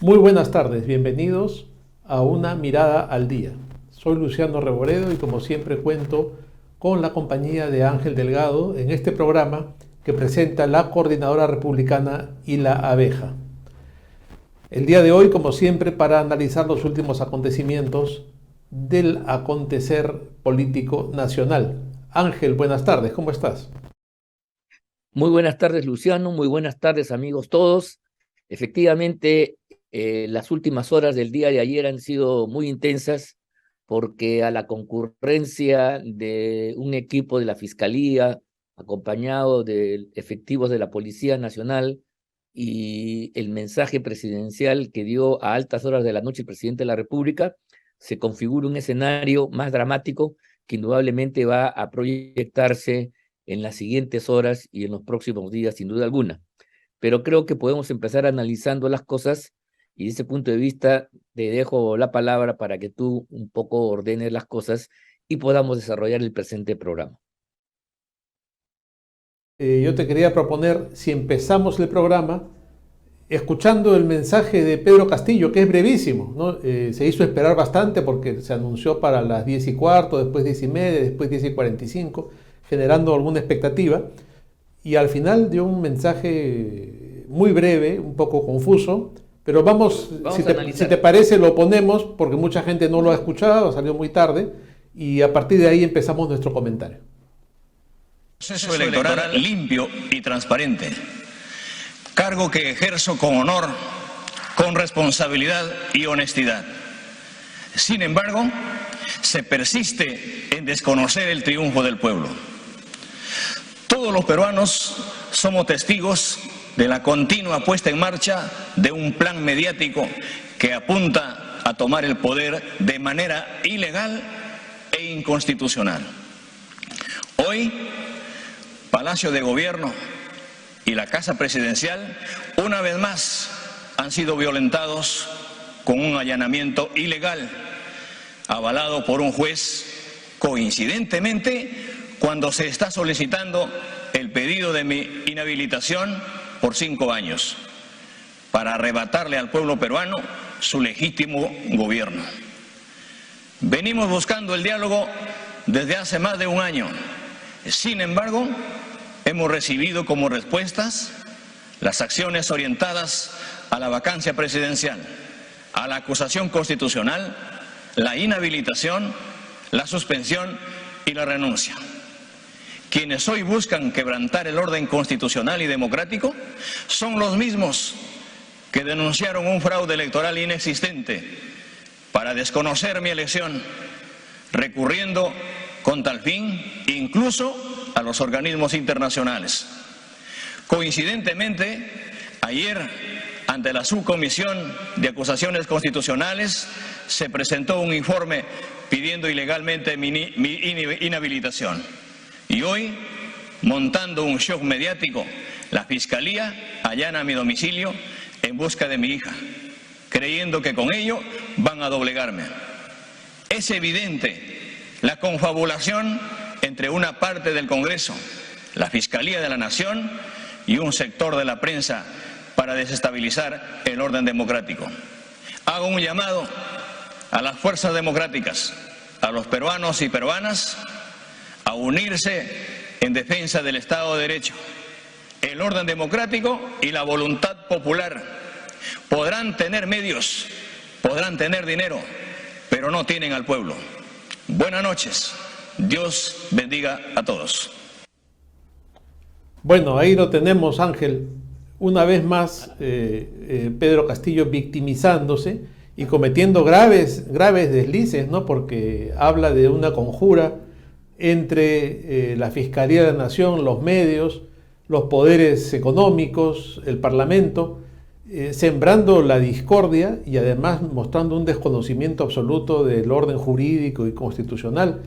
Muy buenas tardes, bienvenidos a Una Mirada al Día. Soy Luciano Reboredo y como siempre cuento con la compañía de Ángel Delgado en este programa que presenta la Coordinadora Republicana y la Abeja. El día de hoy, como siempre, para analizar los últimos acontecimientos del acontecer político nacional. Ángel, buenas tardes, ¿cómo estás? Muy buenas tardes, Luciano. Muy buenas tardes, amigos todos. Efectivamente, las últimas horas del día de ayer han sido muy intensas porque a la concurrencia de un equipo de la Fiscalía, acompañado de efectivos de la Policía Nacional y el mensaje presidencial que dio a altas horas de la noche el presidente de la República, se configura un escenario más dramático que indudablemente va a proyectarse en las siguientes horas y en los próximos días, sin duda alguna. Pero creo que podemos empezar analizando las cosas y desde ese punto de vista te dejo la palabra para que tú un poco ordenes las cosas y podamos desarrollar el presente programa. Yo te quería proponer, si empezamos el programa, escuchando el mensaje de Pedro Castillo, que es brevísimo, ¿no? Se hizo esperar bastante porque se anunció para las 10:15, después 10:30, después 10:45, generando alguna expectativa, y al final dio un mensaje muy breve, un poco confuso, pero vamos si te parece lo ponemos porque mucha gente no lo ha escuchado, salió muy tarde, y a partir de ahí empezamos nuestro comentario. Proceso electoral limpio y transparente, cargo que ejerzo con honor, con responsabilidad y honestidad. Sin embargo, se persiste en desconocer el triunfo del pueblo. Todos los peruanos somos testigos de la continua puesta en marcha de un plan mediático que apunta a tomar el poder de manera ilegal e inconstitucional. Hoy, Palacio de Gobierno y la Casa Presidencial, una vez más, han sido violentados con un allanamiento ilegal, avalado por un juez, coincidentemente, cuando se está solicitando el pedido de mi inhabilitación por 5 años, para arrebatarle al pueblo peruano su legítimo gobierno. Venimos buscando el diálogo desde hace más de un año. Sin embargo, hemos recibido como respuestas las acciones orientadas a la vacancia presidencial, a la acusación constitucional, la inhabilitación, la suspensión y la renuncia. Quienes hoy buscan quebrantar el orden constitucional y democrático son los mismos que denunciaron un fraude electoral inexistente para desconocer mi elección, recurriendo con tal fin incluso a los organismos internacionales. Coincidentemente, ayer, ante la Subcomisión de Acusaciones Constitucionales, se presentó un informe pidiendo ilegalmente mi inhabilitación. Y hoy, montando un shock mediático, la Fiscalía allana mi domicilio en busca de mi hija, creyendo que con ello van a doblegarme. Es evidente la confabulación entre una parte del Congreso, la Fiscalía de la Nación y un sector de la prensa para desestabilizar el orden democrático. Hago un llamado a las fuerzas democráticas, a los peruanos y peruanas, a unirse en defensa del Estado de Derecho, el orden democrático y la voluntad popular. Podrán tener medios, podrán tener dinero, pero no tienen al pueblo. Buenas noches. Dios bendiga a todos. Bueno, ahí lo tenemos, Ángel. Una vez más, Pedro Castillo victimizándose y cometiendo graves deslices, ¿no? Porque habla de una conjura entre la Fiscalía de la Nación, los medios, los poderes económicos, el Parlamento, sembrando la discordia y además mostrando un desconocimiento absoluto del orden jurídico y constitucional.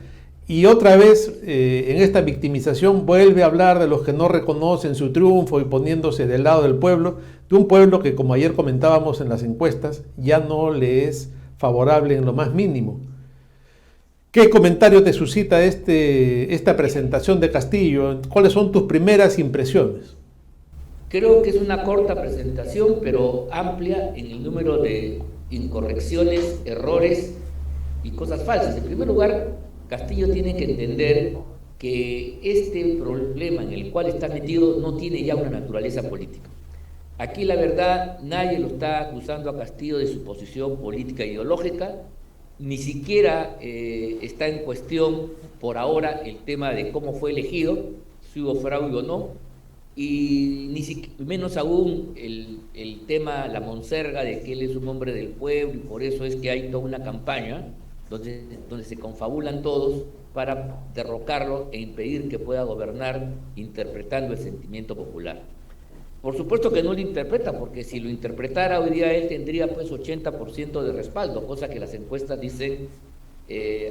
Y otra vez, en esta victimización, vuelve a hablar de los que no reconocen su triunfo y poniéndose del lado del pueblo, de un pueblo que, como ayer comentábamos en las encuestas, ya no le es favorable en lo más mínimo. ¿Qué comentario te suscita esta presentación de Castillo? ¿Cuáles son tus primeras impresiones? Creo que es una corta presentación, pero amplia en el número de incorrecciones, errores y cosas falsas. En primer lugar, Castillo tiene que entender que este problema en el cual está metido no tiene ya una naturaleza política. Aquí la verdad, nadie lo está acusando a Castillo de su posición política e ideológica, ni siquiera está en cuestión por ahora el tema de cómo fue elegido, si hubo fraude o no, y ni menos aún el tema, la monserga de que él es un hombre del pueblo y por eso es que hay toda una campaña donde se confabulan todos para derrocarlo e impedir que pueda gobernar interpretando el sentimiento popular. Por supuesto que no lo interpreta, porque si lo interpretara hoy día él tendría pues 80% de respaldo, cosa que las encuestas dicen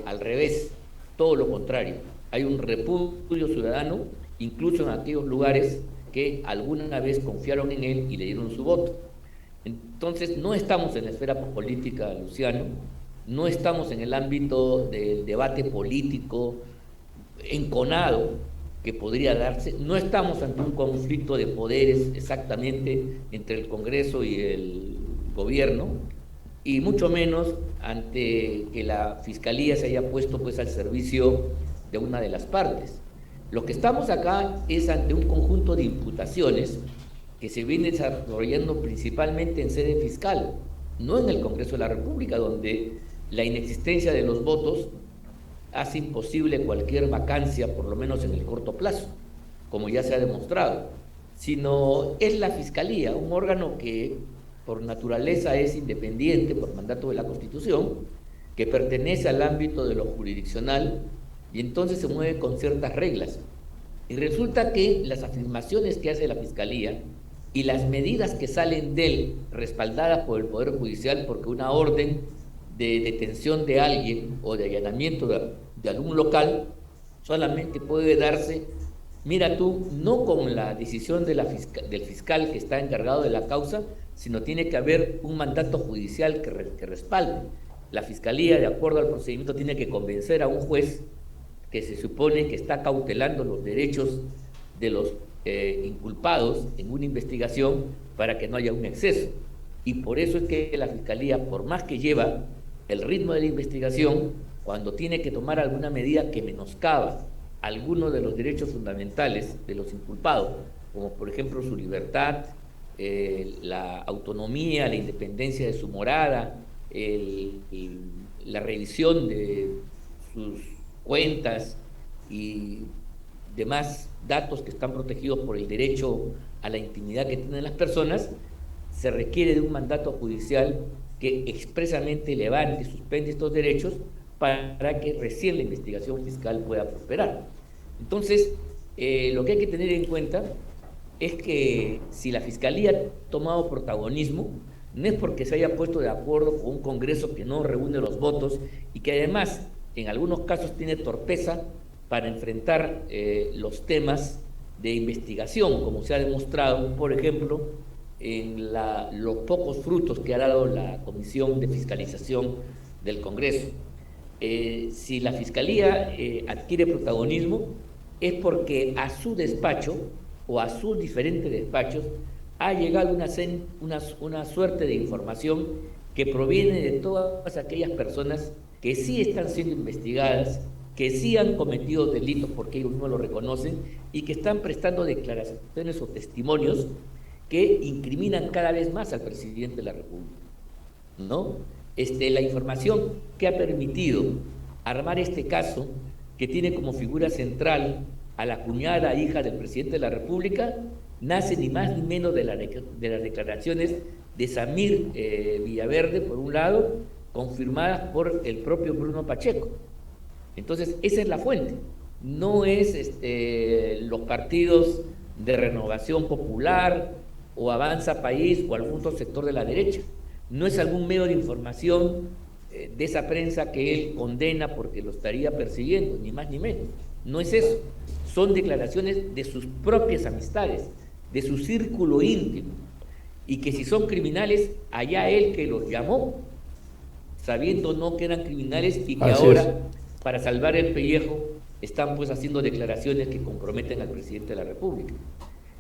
al revés, todo lo contrario. Hay un repudio ciudadano, incluso en aquellos lugares que alguna vez confiaron en él y le dieron su voto. Entonces no estamos en la esfera política, Luciano, no estamos en el ámbito del debate político enconado que podría darse, no estamos ante un conflicto de poderes exactamente entre el Congreso y el gobierno, y mucho menos ante que la Fiscalía se haya puesto pues al servicio de una de las partes. Lo que estamos acá es ante un conjunto de imputaciones que se viene desarrollando principalmente en sede fiscal, no en el Congreso de la República, donde la inexistencia de los votos hace imposible cualquier vacancia, por lo menos en el corto plazo, como ya se ha demostrado, sino es la Fiscalía, un órgano que por naturaleza es independiente, por mandato de la Constitución, que pertenece al ámbito de lo jurisdiccional y entonces se mueve con ciertas reglas. Y resulta que las afirmaciones que hace la Fiscalía y las medidas que salen de él, respaldadas por el Poder Judicial, porque una orden de detención de alguien o de allanamiento de algún local solamente puede darse, mira tú, no con la decisión de del fiscal que está encargado de la causa, sino tiene que haber un mandato judicial que respalde. La Fiscalía, de acuerdo al procedimiento, tiene que convencer a un juez que se supone que está cautelando los derechos de los inculpados en una investigación para que no haya un exceso. Y por eso es que la Fiscalía, por más que lleva el ritmo de la investigación, cuando tiene que tomar alguna medida que menoscaba algunos de los derechos fundamentales de los inculpados, como por ejemplo su libertad, la autonomía, la independencia de su morada, la revisión de sus cuentas y demás datos que están protegidos por el derecho a la intimidad que tienen las personas, se requiere de un mandato judicial que expresamente levante y suspende estos derechos para que recién la investigación fiscal pueda prosperar. Entonces, lo que hay que tener en cuenta es que si la Fiscalía ha tomado protagonismo, no es porque se haya puesto de acuerdo con un Congreso que no reúne los votos y que además en algunos casos tiene torpeza para enfrentar los temas de investigación, como se ha demostrado, por ejemplo, en los pocos frutos que ha dado la Comisión de Fiscalización del Congreso. Si la Fiscalía adquiere protagonismo es porque a su despacho o a sus diferentes despachos ha llegado una suerte de información que proviene de todas aquellas personas que sí están siendo investigadas, que sí han cometido delitos porque ellos no lo reconocen y que están prestando declaraciones o testimonios que incriminan cada vez más al presidente de la República, ¿no? La información que ha permitido armar este caso, que tiene como figura central a la cuñada hija del presidente de la República, nace ni más ni menos de las declaraciones de Samir Villaverde, por un lado, confirmadas por el propio Bruno Pacheco. Entonces, esa es la fuente, no es los partidos de Renovación Popular o Avanza País o algún otro sector de la derecha, no es algún medio de información de esa prensa que él condena porque lo estaría persiguiendo, ni más ni menos, no es eso, son declaraciones de sus propias amistades, de su círculo íntimo, y que si son criminales, allá él que los llamó, sabiendo no que eran criminales y que Así ahora, es. para salvar el pellejo, están pues haciendo declaraciones que comprometen al presidente de la República.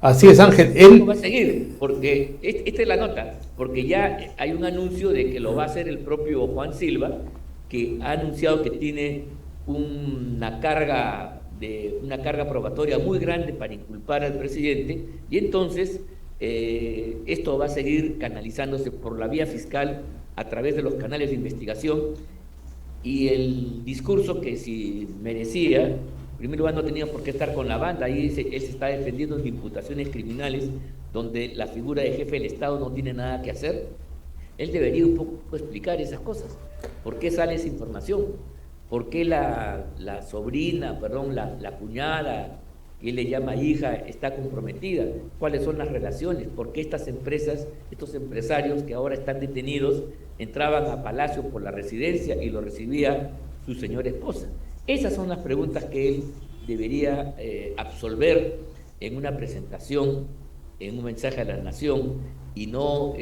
Así es, Ángel. ¿Cómo va a seguir? Porque esta es la nota, porque ya hay un anuncio de que lo va a hacer el propio Juan Silva, que ha anunciado que tiene una carga probatoria muy grande para inculpar al presidente, y entonces esto va a seguir canalizándose por la vía fiscal a través de los canales de investigación, y el discurso que si merecía, en primer lugar no tenía por qué estar con la banda, ahí él se está defendiendo de imputaciones criminales donde la figura de jefe del Estado no tiene nada que hacer. Él debería un poco explicar esas cosas. ¿Por qué sale esa información? ¿Por qué la sobrina, la cuñada, que él le llama hija, está comprometida? ¿Cuáles son las relaciones? ¿Por qué estas empresas, estos empresarios que ahora están detenidos, entraban a Palacio por la residencia y lo recibía su señora esposa? Esas son las preguntas que él debería absolver en una presentación, en un mensaje a la nación, y no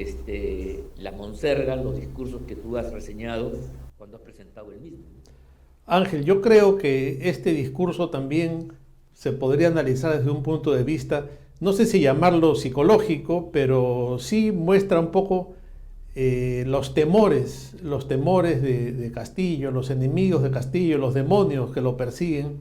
la monserga, los discursos que tú has reseñado cuando has presentado el mismo. Ángel, yo creo que este discurso también se podría analizar desde un punto de vista, no sé si llamarlo psicológico, pero sí muestra un poco los temores de Castillo, los enemigos de Castillo, los demonios que lo persiguen,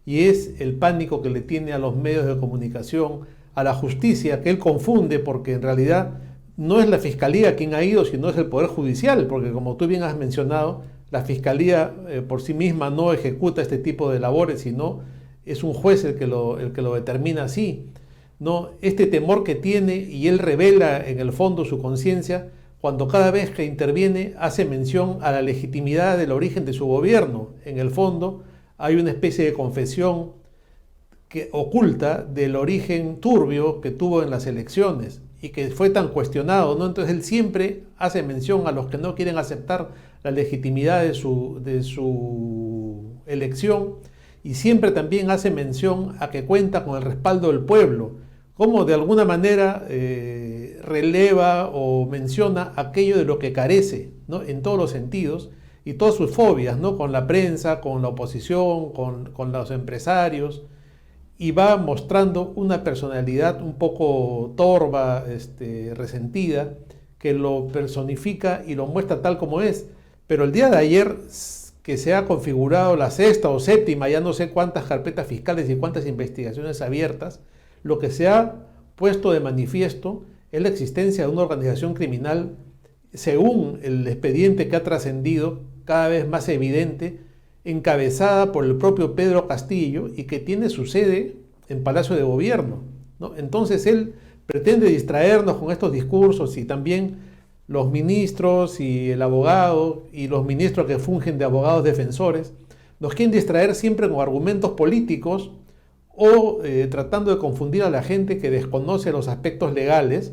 y es el pánico que le tiene a los medios de comunicación, a la justicia, que él confunde, porque en realidad no es la Fiscalía quien ha ido, sino es el Poder Judicial, porque como tú bien has mencionado, la Fiscalía por sí misma no ejecuta este tipo de labores, sino es un juez el que lo determina así, ¿no? Este temor que tiene, y él revela en el fondo su conciencia, cuando cada vez que interviene hace mención a la legitimidad del origen de su gobierno. En el fondo hay una especie de confesión que oculta del origen turbio que tuvo en las elecciones y que fue tan cuestionado, ¿no? Entonces él siempre hace mención a los que no quieren aceptar la legitimidad de su elección, y siempre también hace mención a que cuenta con el respaldo del pueblo, como de alguna manera releva o menciona aquello de lo que carece, ¿no? En todos los sentidos, y todas sus fobias, ¿no? Con la prensa, con la oposición, con los empresarios, y va mostrando una personalidad un poco torva, resentida, que lo personifica y lo muestra tal como es. Pero el día de ayer, que se ha configurado la sexta o séptima, ya no sé cuántas carpetas fiscales y cuántas investigaciones abiertas, lo que se ha puesto de manifiesto es la existencia de una organización criminal, según el expediente que ha trascendido, cada vez más evidente, encabezada por el propio Pedro Castillo, y que tiene su sede en Palacio de Gobierno, ¿no? Entonces él pretende distraernos con estos discursos, y también los ministros y el abogado y los ministros que fungen de abogados defensores nos quieren distraer siempre con argumentos políticos, o tratando de confundir a la gente que desconoce los aspectos legales,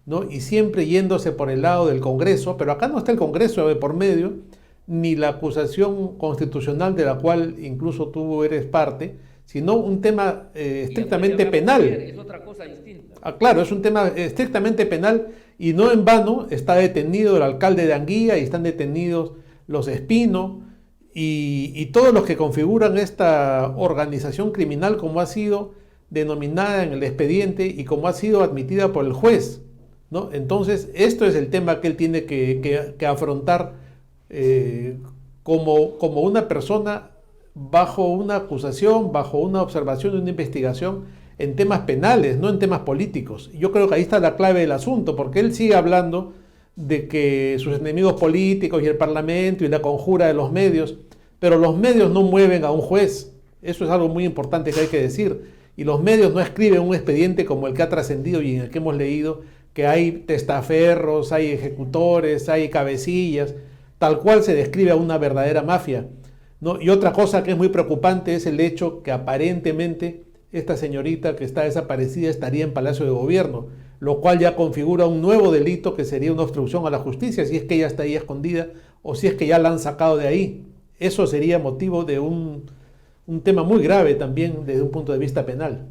¿no? Y siempre yéndose por el lado del Congreso, pero acá no está el Congreso de por medio, ni la acusación constitucional de la cual incluso tú eres parte, sino un tema estrictamente penal. Es otra cosa distinta. Claro, es un tema estrictamente penal, y no en vano está detenido el alcalde de Anguía y están detenidos los Espino y todos los que configuran esta organización criminal, como ha sido denominada en el expediente y como ha sido admitida por el juez, ¿no? Entonces, esto es el tema que él tiene que afrontar como una persona bajo una acusación, bajo una observación de una investigación en temas penales, no en temas políticos. Yo creo que ahí está la clave del asunto, porque él sigue hablando de que sus enemigos políticos y el Parlamento y la conjura de los medios, pero los medios no mueven a un juez. Eso es algo muy importante que hay que decir. Y los medios no escriben un expediente como el que ha trascendido y en el que hemos leído, que hay testaferros, hay ejecutores, hay cabecillas, tal cual se describe a una verdadera mafia, ¿no? Y otra cosa que es muy preocupante es el hecho que aparentemente esta señorita que está desaparecida estaría en Palacio de Gobierno, lo cual ya configura un nuevo delito que sería una obstrucción a la justicia, si es que ella está ahí escondida o si es que ya la han sacado de ahí. Eso sería motivo de un tema muy grave también desde un punto de vista penal.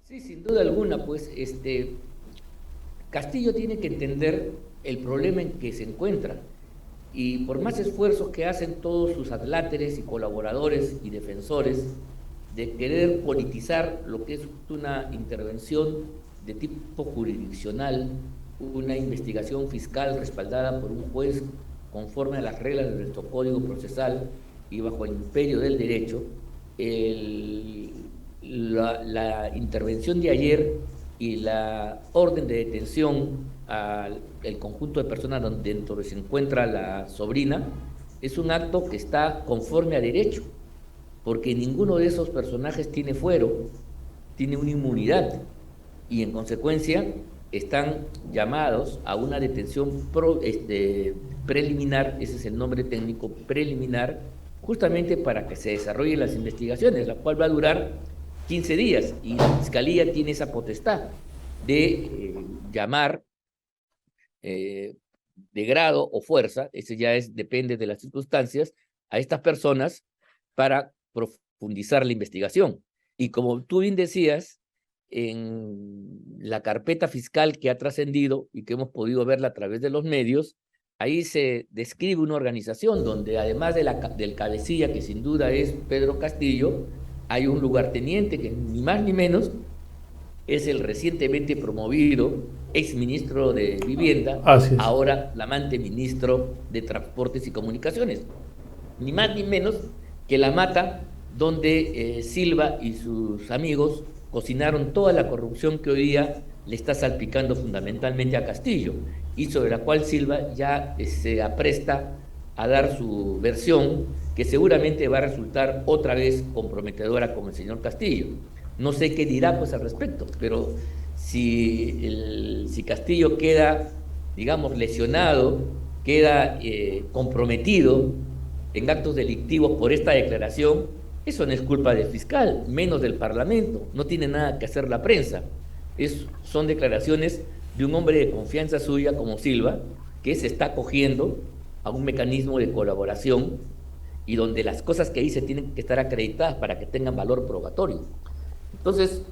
Sí, sin duda alguna, pues Castillo tiene que entender el problema en que se encuentra, y por más esfuerzos que hacen todos sus adláteres y colaboradores y defensores de querer politizar lo que es una intervención de tipo jurisdiccional, una investigación fiscal respaldada por un juez conforme a las reglas de nuestro Código Procesal y bajo el imperio del derecho. La intervención de ayer y la orden de detención al conjunto de personas dentro se encuentra la sobrina es un acto que está conforme a derecho, porque ninguno de esos personajes tiene fuero, tiene una inmunidad, y en consecuencia están llamados a una detención preliminar, ese es el nombre técnico, preliminar, justamente para que se desarrollen las investigaciones, la cual va a durar 15 días, y la Fiscalía tiene esa potestad de llamar de grado o fuerza, ese ya depende de las circunstancias, a estas personas para profundizar la investigación. Y como tú bien decías, en la carpeta fiscal que ha trascendido y que hemos podido verla a través de los medios, ahí se describe una organización donde además del cabecilla, que sin duda es Pedro Castillo, hay un lugarteniente que ni más ni menos es el recientemente promovido exministro de Vivienda, ahora flamante ministro de Transportes y Comunicaciones. Ni más ni menos que la mata donde Silva y sus amigos cocinaron toda la corrupción que hoy día le está salpicando fundamentalmente a Castillo, y sobre la cual Silva ya se apresta a dar su versión, que seguramente va a resultar otra vez comprometedora con el señor Castillo. No sé qué dirá pues al respecto, pero si Castillo queda, digamos, lesionado, queda comprometido en actos delictivos por esta declaración, eso no es culpa del fiscal, menos del Parlamento, no tiene nada que hacer la prensa. Son declaraciones de un hombre de confianza suya como Silva, que se está acogiendo a un mecanismo de colaboración y donde las cosas que dice tienen que estar acreditadas para que tengan valor probatorio. Entonces,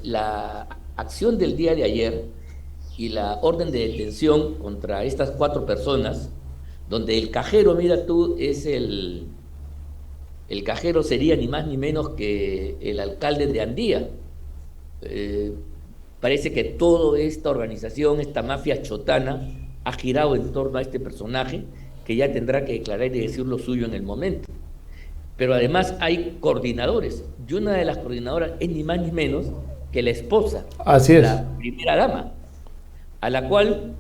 la acción del día de ayer y la orden de detención contra estas 4 personas, donde el cajero, mira tú, el cajero sería ni más ni menos que el alcalde de Andía. Parece que toda esta organización, esta mafia chotana, ha girado en torno a este personaje que ya tendrá que declarar y decir lo suyo en el momento. Pero además hay coordinadores, y una de las coordinadoras es ni más ni menos que la esposa, la primera dama, a la cual,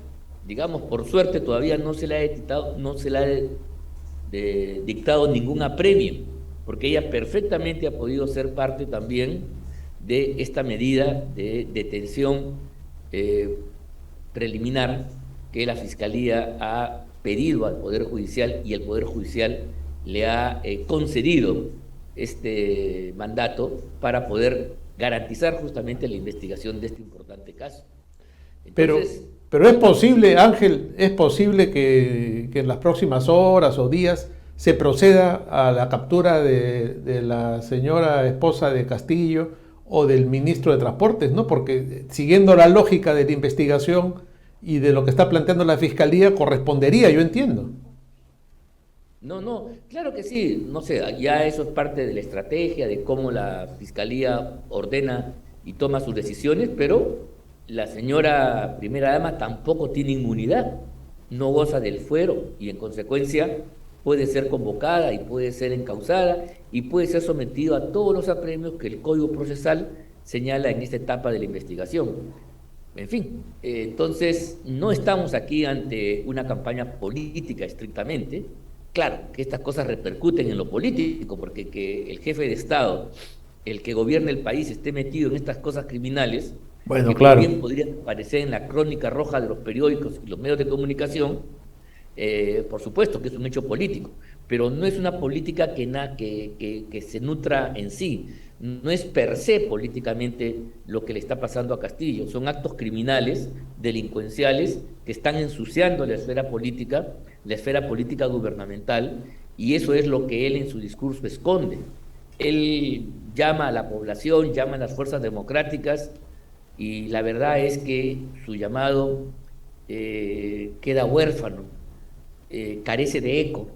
digamos, por suerte todavía no se le ha dictado ningún apremio, porque ella perfectamente ha podido ser parte también de esta medida de detención preliminar que la Fiscalía ha pedido al Poder Judicial, y el Poder Judicial le ha concedido este mandato para poder garantizar justamente la investigación de este importante caso. Entonces, pero es posible, Ángel, es posible que en las próximas horas o días se proceda a la captura de la señora esposa de Castillo o del ministro de Transportes, ¿no? Porque siguiendo la lógica de la investigación y de lo que está planteando la Fiscalía, correspondería, yo entiendo. No, claro que sí, no sé, ya eso es parte de la estrategia, de cómo la Fiscalía ordena y toma sus decisiones, pero la señora primera dama tampoco tiene inmunidad, no goza del fuero, y en consecuencia puede ser convocada y puede ser encausada y puede ser sometido a todos los apremios que el Código Procesal señala en esta etapa de la investigación. En fin, entonces no estamos aquí ante una campaña política estrictamente. Claro que estas cosas repercuten en lo político, porque que el jefe de Estado, el que gobierna el país, esté metido en estas cosas criminales, bueno, que claro, también podría aparecer en la crónica roja de los periódicos y los medios de comunicación, por supuesto que es un hecho político, pero no es una política que se nutra en sí, no es per se políticamente lo que le está pasando a Castillo, son actos criminales, delincuenciales, que están ensuciando la esfera política gubernamental, y eso es lo que él en su discurso esconde. Él llama a la población, llama a las fuerzas democráticas, y la verdad es que su llamado queda huérfano, carece de eco,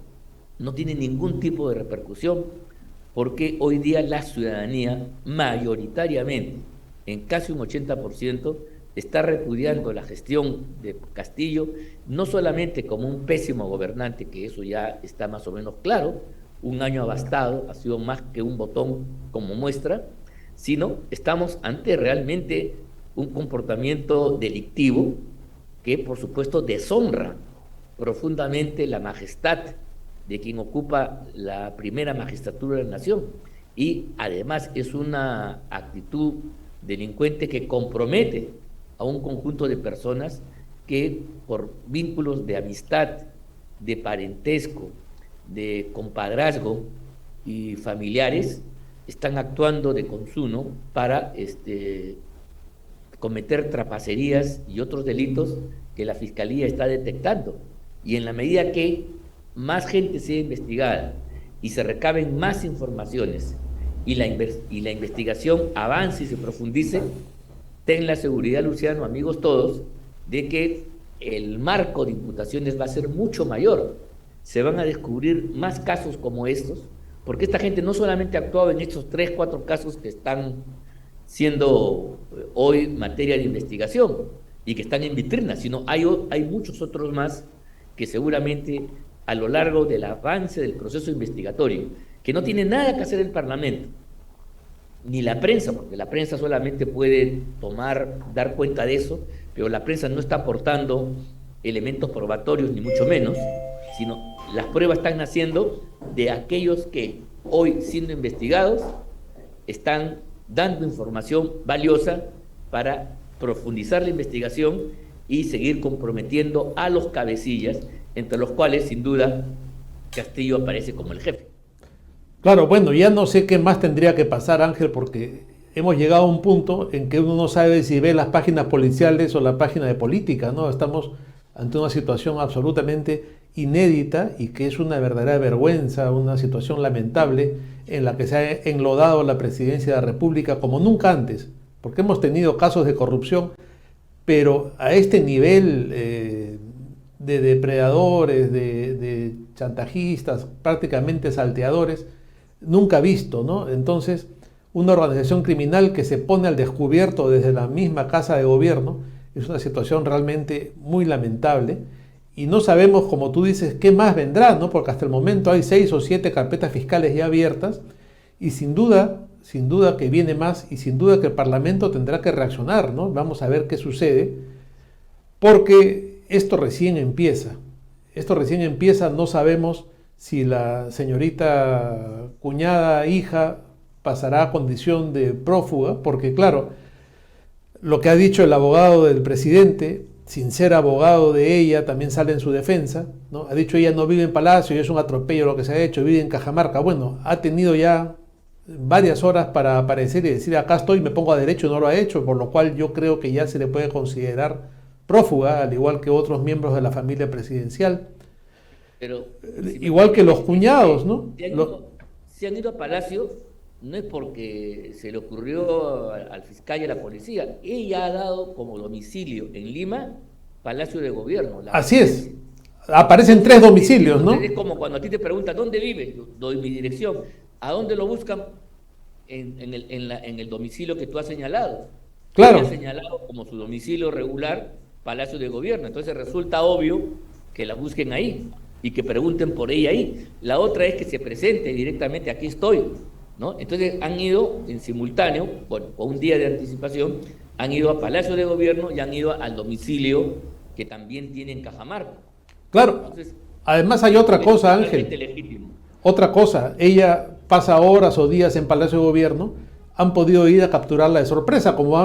no tiene ningún tipo de repercusión, porque hoy día la ciudadanía mayoritariamente, en casi un 80%, está repudiando la gestión de Castillo, no solamente como un pésimo gobernante, que eso ya está más o menos claro, un año abastado, ha sido más que un botón como muestra, sino estamos ante realmente un comportamiento delictivo que por supuesto deshonra profundamente la majestad de quien ocupa la primera magistratura de la nación, y además es una actitud delincuente que compromete a un conjunto de personas que por vínculos de amistad, de parentesco, de compadrazgo y familiares están actuando de consuno para cometer trapacerías y otros delitos que la Fiscalía está detectando. Y en la medida que más gente sea investigada y se recaben más informaciones y la investigación avance y se profundice, ten la seguridad, Luciano, amigos todos, de que el marco de imputaciones va a ser mucho mayor. Se van a descubrir más casos como estos, porque esta gente no solamente ha actuado en estos 3, 4 casos que están siendo hoy materia de investigación y que están en vitrina, sino hay muchos otros más que seguramente a lo largo del avance del proceso investigatorio, que no tiene nada que hacer el Parlamento, ni la prensa, porque la prensa solamente puede dar cuenta de eso, pero la prensa no está aportando elementos probatorios, ni mucho menos, sino las pruebas están naciendo de aquellos que hoy, siendo investigados, están dando información valiosa para profundizar la investigación y seguir comprometiendo a los cabecillas, entre los cuales, sin duda, Castillo aparece como el jefe. Claro, bueno, ya no sé qué más tendría que pasar, Ángel, porque hemos llegado a un punto en que uno no sabe si ve las páginas policiales o la página de política, ¿no? Estamos ante una situación absolutamente inédita y que es una verdadera vergüenza, una situación lamentable en la que se ha enlodado la presidencia de la República como nunca antes, porque hemos tenido casos de corrupción, pero a este nivel de depredadores, de chantajistas, prácticamente salteadores, nunca visto, ¿no? Entonces, una organización criminal que se pone al descubierto desde la misma casa de gobierno es una situación realmente muy lamentable y no sabemos, como tú dices, qué más vendrá, ¿no? Porque hasta el momento hay 6 o 7 carpetas fiscales ya abiertas y sin duda que viene más y sin duda que el Parlamento tendrá que reaccionar, ¿no? Vamos a ver qué sucede, porque esto recién empieza, no sabemos si la señorita cuñada, hija, pasará a condición de prófuga, porque claro, lo que ha dicho el abogado del presidente, sin ser abogado de ella, también sale en su defensa, ¿no? Ha dicho ella no vive en Palacio y es un atropello lo que se ha hecho, vive en Cajamarca. Bueno, ha tenido ya varias horas para aparecer y decir acá estoy, me pongo a derecho, no lo ha hecho, por lo cual yo creo que ya se le puede considerar prófuga, al igual que otros miembros de la familia presidencial. Pero igual que los cuñados, ¿no? Se han ido a Palacio, no es porque se le ocurrió al fiscal y a la policía. Ella ha dado como domicilio en Lima Palacio de Gobierno. Así es. Aparecen 3 domicilios, ¿no? Es como cuando a ti te preguntan, ¿dónde vives? Yo doy mi dirección. ¿A dónde lo buscan? En el domicilio que tú has señalado. Claro. Ella ha señalado como su domicilio regular Palacio de Gobierno. Entonces resulta obvio que la busquen ahí y que pregunten por ella ahí. La otra es que se presente directamente, aquí estoy, ¿no? Entonces han ido en simultáneo, bueno, con un día de anticipación, han ido a Palacio de Gobierno y han ido al domicilio que también tiene en Cajamarca. Claro. Entonces, además hay otra cosa, Ángel. Legítimo. Otra cosa, ella pasa horas o días en Palacio de Gobierno, han podido ir a capturarla de sorpresa, como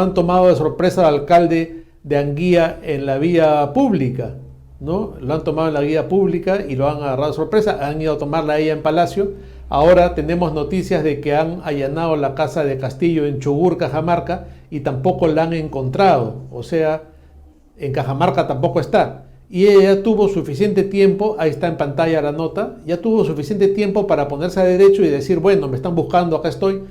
han tomado de sorpresa al alcalde de Anguía en la vía pública, ¿no? Lo han tomado en la vía pública y lo han agarrado de sorpresa, han ido a tomarla a ella en Palacio. Ahora tenemos noticias de que han allanado la casa de Castillo en Chugur, Cajamarca, y tampoco la han encontrado, o sea, en Cajamarca tampoco está. Y ella tuvo suficiente tiempo, ahí está en pantalla la nota, ya tuvo suficiente tiempo para ponerse a derecho y decir, bueno, me están buscando, acá estoy.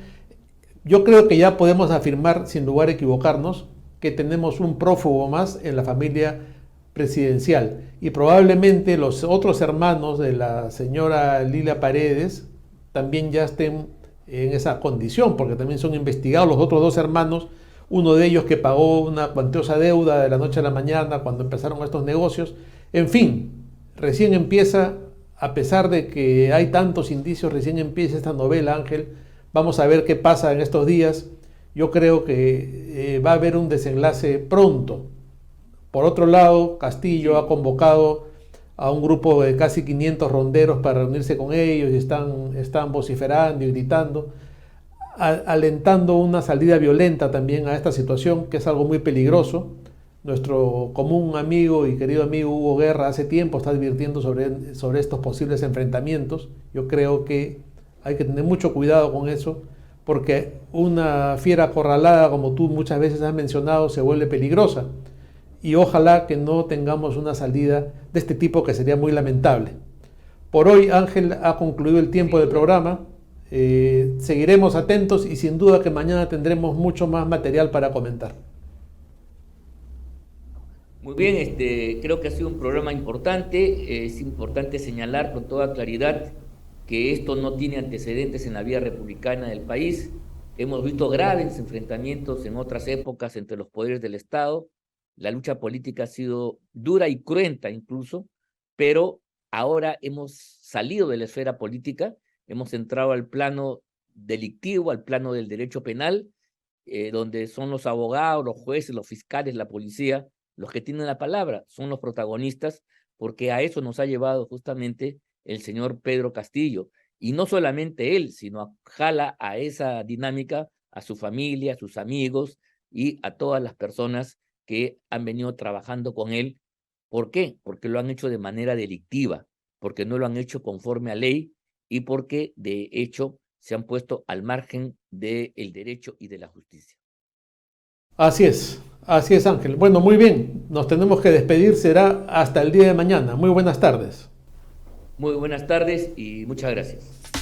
Yo creo que ya podemos afirmar, sin lugar a equivocarnos, que tenemos un prófugo más en la familia presidencial. Y probablemente los otros hermanos de la señora Lila Paredes, también ya estén en esa condición, porque también son investigados los otros dos hermanos, uno de ellos que pagó una cuantiosa deuda de la noche a la mañana cuando empezaron estos negocios. En fin, recién empieza, a pesar de que hay tantos indicios, recién empieza esta novela, Ángel. Vamos a ver qué pasa en estos días. Yo creo que va a haber un desenlace pronto. Por otro lado, Castillo ha convocado a un grupo de casi 500 ronderos para reunirse con ellos y están vociferando y gritando, alentando una salida violenta también a esta situación, que es algo muy peligroso. Nuestro común amigo y querido amigo Hugo Guerra hace tiempo está advirtiendo sobre estos posibles enfrentamientos. Yo creo que hay que tener mucho cuidado con eso, porque una fiera acorralada, como tú muchas veces has mencionado, se vuelve peligrosa. Y ojalá que no tengamos una salida de este tipo, que sería muy lamentable. Por hoy, Ángel, ha concluido el tiempo del programa. Seguiremos atentos y sin duda que mañana tendremos mucho más material para comentar. Muy bien, creo que ha sido un programa importante. Es importante señalar con toda claridad que esto no tiene antecedentes en la vía republicana del país. Hemos visto graves enfrentamientos en otras épocas entre los poderes del Estado. La lucha política ha sido dura y cruenta incluso, pero ahora hemos salido de la esfera política, hemos entrado al plano delictivo, al plano del derecho penal, donde son los abogados, los jueces, los fiscales, la policía, los que tienen la palabra, son los protagonistas, porque a eso nos ha llevado justamente el señor Pedro Castillo. Y no solamente él, sino jala a esa dinámica a su familia, a sus amigos y a todas las personas que han venido trabajando con él. ¿Por qué? Porque lo han hecho de manera delictiva, porque no lo han hecho conforme a ley y porque de hecho se han puesto al margen del derecho y de la justicia. Así es Ángel. Bueno, muy bien, nos tenemos que despedir, será hasta el día de mañana. Muy buenas tardes. Muy buenas tardes y muchas gracias.